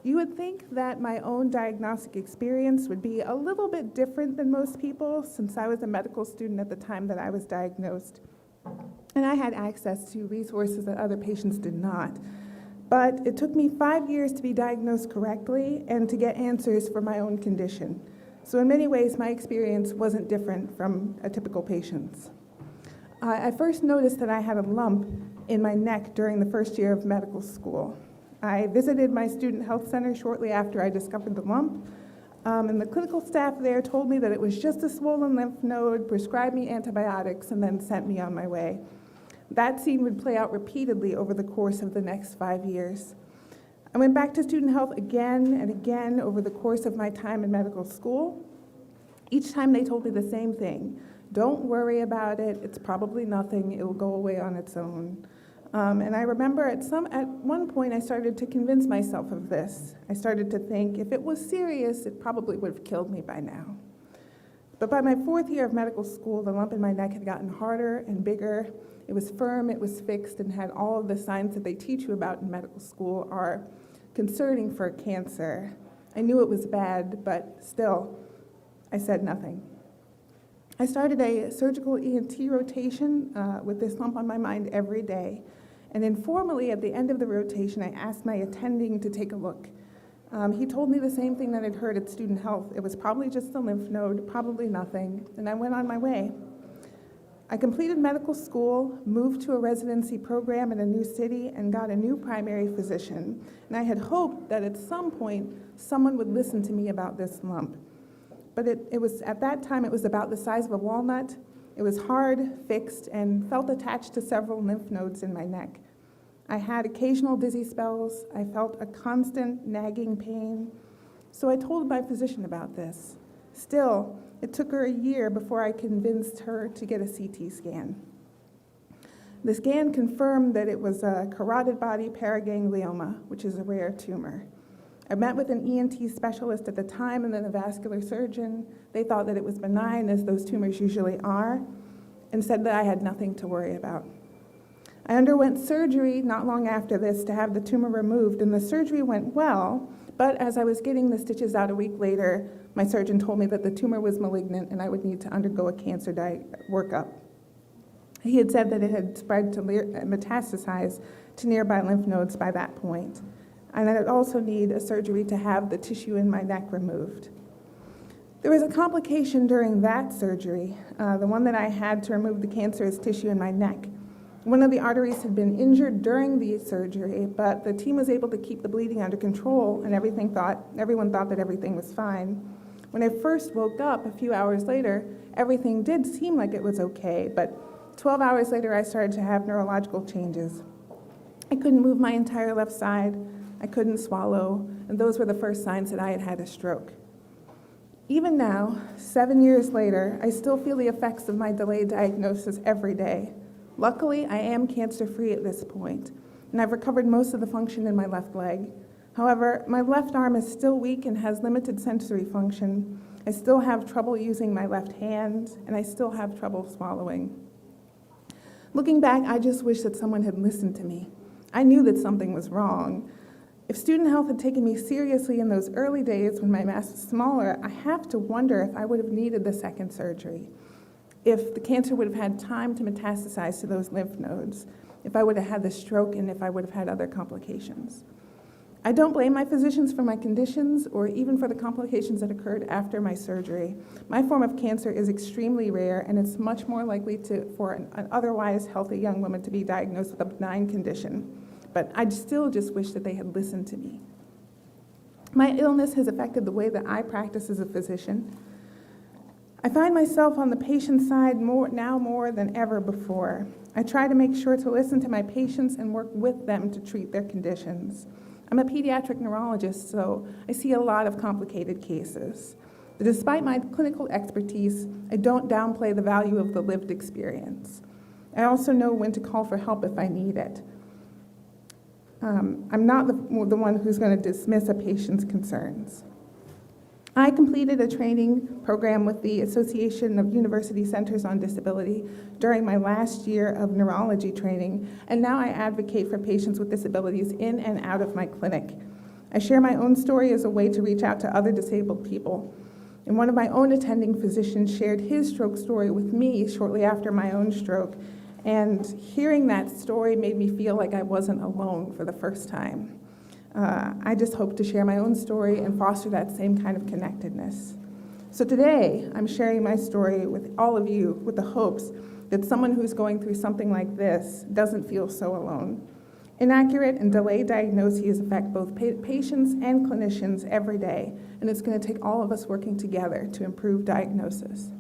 You would think that my own diagnostic experience would be a little bit different than most people, since I was a medical student at the time that I was diagnosed, and I had access to resources that other patients did not. But it took me 5 years to be diagnosed correctly and to get answers for my own condition. So in many ways, my experience wasn't different from a typical patient's. I first noticed that I had a lump in my neck during the first year of medical school. I visited my student health center shortly after I discovered the lump, and the clinical staff there told me that it was just a swollen lymph node, prescribed me antibiotics, and then sent me on my way. That scene would play out repeatedly over the course of the next 5 years. I went back to student health again and again over the course of my time in medical school. Each time they told me the same thing: don't worry about it, it's probably nothing, it will go away on its own. And I remember at one point I started to convince myself of this. I started to think, if it was serious, it probably would have killed me by now. But by my 4th year of medical school, the lump in my neck had gotten harder and bigger. It was firm, it was fixed, and had all of the signs that they teach you about in medical school are concerning for cancer. I knew it was bad, but still, I said nothing. I started a surgical ENT rotation with this lump on my mind every day. And informally, at the end of the rotation, I asked my attending to take a look. He told me the same thing that I'd heard at student health. It was probably just a lymph node, probably nothing, and I went on my way. I completed medical school, moved to a residency program in a new city, and got a new primary physician. And I had hoped that at some point, someone would listen to me about this lump. But at that time, it was about the size of a walnut. It was hard, fixed, and felt attached to several lymph nodes in my neck. I had occasional dizzy spells. I felt a constant nagging pain. So I told my physician about this. Still, it took her a year before I convinced her to get a CT scan. The scan confirmed that it was a carotid body paraganglioma, which is a rare tumor. I met with an ENT specialist at the time and then a vascular surgeon. They thought that it was benign, as those tumors usually are, and said that I had nothing to worry about. I underwent surgery not long after this to have the tumor removed, and the surgery went well, but as I was getting the stitches out a week later, my surgeon told me that the tumor was malignant and I would need to undergo a cancer workup. He had said that it had spread to metastasize to nearby lymph nodes by that point, and I'd also need a surgery to have the tissue in my neck removed. There was a complication during that surgery, the one that I had to remove the cancerous tissue in my neck. One of the arteries had been injured during the surgery, but the team was able to keep the bleeding under control, and everyone thought that everything was fine. When I first woke up a few hours later, everything did seem like it was okay, but 12 hours later I started to have neurological changes. I couldn't move my entire left side, I couldn't swallow, and those were the first signs that I had had a stroke. Even now, 7 years later, I still feel the effects of my delayed diagnosis every day. Luckily, I am cancer-free at this point, and I've recovered most of the function in my left leg. However, my left arm is still weak and has limited sensory function. I still have trouble using my left hand, and I still have trouble swallowing. Looking back, I just wish that someone had listened to me. I knew that something was wrong. If student health had taken me seriously in those early days when my mass was smaller, I have to wonder if I would have needed the second surgery, if the cancer would have had time to metastasize to those lymph nodes, if I would have had the stroke, and if I would have had other complications. I don't blame my physicians for my conditions or even for the complications that occurred after my surgery. My form of cancer is extremely rare, and it's much more likely for an otherwise healthy young woman to be diagnosed with a benign condition. But I still just wish that they had listened to me. My illness has affected the way that I practice as a physician. I find myself on the patient side now more than ever before. I try to make sure to listen to my patients and work with them to treat their conditions. I'm a pediatric neurologist, so I see a lot of complicated cases. But despite my clinical expertise, I don't downplay the value of the lived experience. I also know when to call for help if I need it. I'm not the one who's going to dismiss a patient's concerns. I completed a training program with the Association of University Centers on Disability during my last year of neurology training, and now I advocate for patients with disabilities in and out of my clinic. I share my own story as a way to reach out to other disabled people. And one of my own attending physicians shared his stroke story with me shortly after my own stroke. And hearing that story made me feel like I wasn't alone for the first time. I just hope to share my own story and foster that same kind of connectedness. So today, I'm sharing my story with all of you with the hopes that someone who's going through something like this doesn't feel so alone. Inaccurate and delayed diagnoses affect both patients and clinicians every day, and it's going to take all of us working together to improve diagnosis.